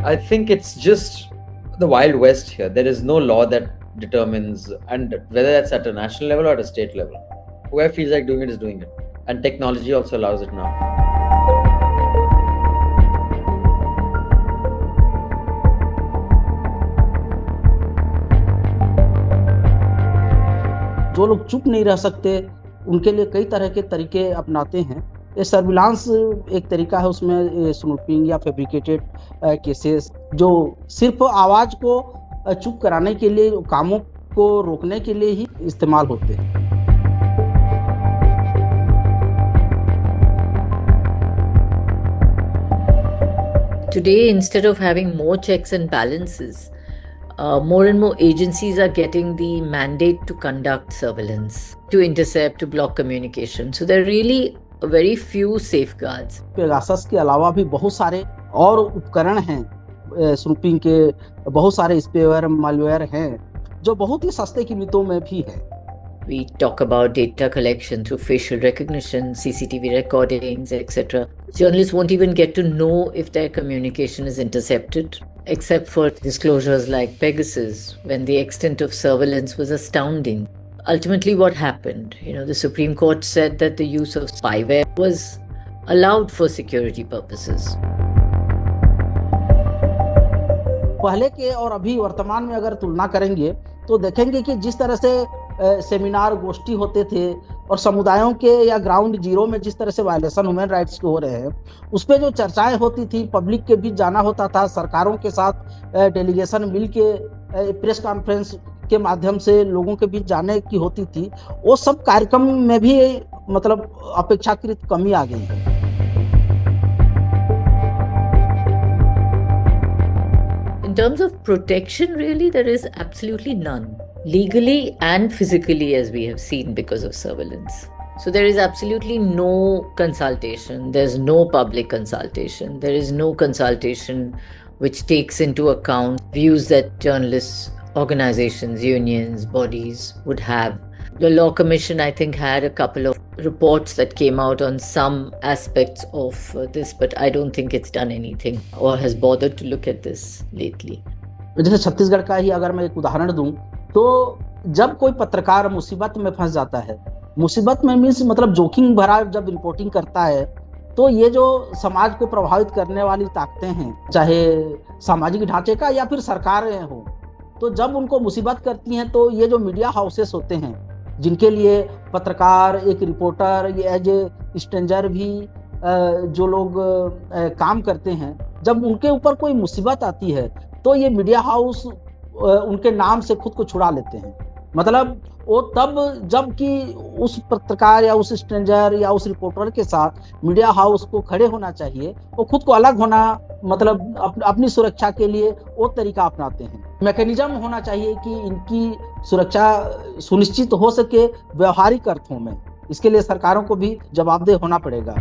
I think it's just the Wild West here. There is no law that determines, and whether that's at a national level or at a state level. Whoever feels like doing it is doing it. And technology also allows it now. जो लोग चुप नहीं रह सकते उनके लिए कई तरह के तरीके अपनाते हैं। ये सर्विलांस एक तरीका है, उसमें स्नूपिंग या फैब्रिकेटेड केसेस जो सिर्फ आवाज को चुप कराने के लिए, कामों को रोकने के लिए ही इस्तेमाल होते हैं। Today, instead of having more checks and balances, more and more agencies are getting the mandate to conduct surveillance, to intercept, to block communication. So there are really very few safeguards. Pegasus के अलावा भी बहुत सारे और उपकरण हैं, snooping के बहुत सारे स्पेवेयर, मालवेयर हैं जो बहुत ही सस्ते कीमतों में भी है। We talk about data collection through facial recognition, CCTV recordings, etc. Journalists won't even get to know if their communication is intercepted, except for disclosures like Pegasus, when the extent of surveillance was astounding. Ultimately, what happened? The Supreme Court said that the use of spyware was allowed for security purposes. पहले के और अभी वर्तमान में अगर तुलना करेंगे तो देखेंगे कि जिस तरह से सेमिनार, गोष्ठी होते थे और समुदायों के या ग्राउंड जीरो में जिस तरह से वायलेशन ह्यूमन राइट्स के हो रहे हैं, उस पर जो चर्चाएं होती थी, पब्लिक के बीच जाना होता था, सरकारों के साथ डेलीगेशन मिल के प्रेस कॉन्फ्रेंस के माध्यम से लोगों के बीच जाने की होती थी, वो सब कार्यक्रम में भी मतलब अपेक्षाकृत कमी आ गई है। In terms of protection, really, there is absolutely none. Legally and physically, as we have seen, because of surveillance. So there is absolutely no consultation. There's no public consultation. There is no consultation which takes into account views that journalists, organizations, unions, bodies would have. The Law Commission, I think, had a couple of reports that came out on some aspects of this, but I don't think it's done anything or has bothered to look at this lately. जैसे छत्तीसगढ़ का ही अगर मैं एक उदाहरण दूं, तो जब कोई पत्रकार मुसीबत में फंस जाता है, मुसीबत में मीन्स मतलब जोखिम भरा जब रिपोर्टिंग करता है, तो ये जो समाज को प्रभावित करने वाली ताकतें हैं, चाहे सामाजिक ढांचे का या फिर सरकारें हो, तो जब उनको मुसीबत करती हैं तो ये जो मीडिया हाउसेस होते हैं, जिनके लिए पत्रकार, एक रिपोर्टर, ये एज ए स्ट्रेंजर भी जो लोग काम करते हैं, जब उनके ऊपर कोई मुसीबत आती है तो ये मीडिया हाउस उनके नाम से खुद को छुड़ा लेते हैं। मतलब वो तब जबकि उस पत्रकार या उस स्ट्रेंजर या उस रिपोर्टर के साथ मीडिया हाउस को खड़े होना चाहिए, वो खुद को अलग होना, मतलब अपनी सुरक्षा के लिए वो तरीका अपनाते हैं। मैकेनिज्म होना चाहिए कि इनकी सुरक्षा सुनिश्चित हो सके व्यवहारिक अर्थों में। इसके लिए सरकारों को भी जवाबदेह होना पड़ेगा।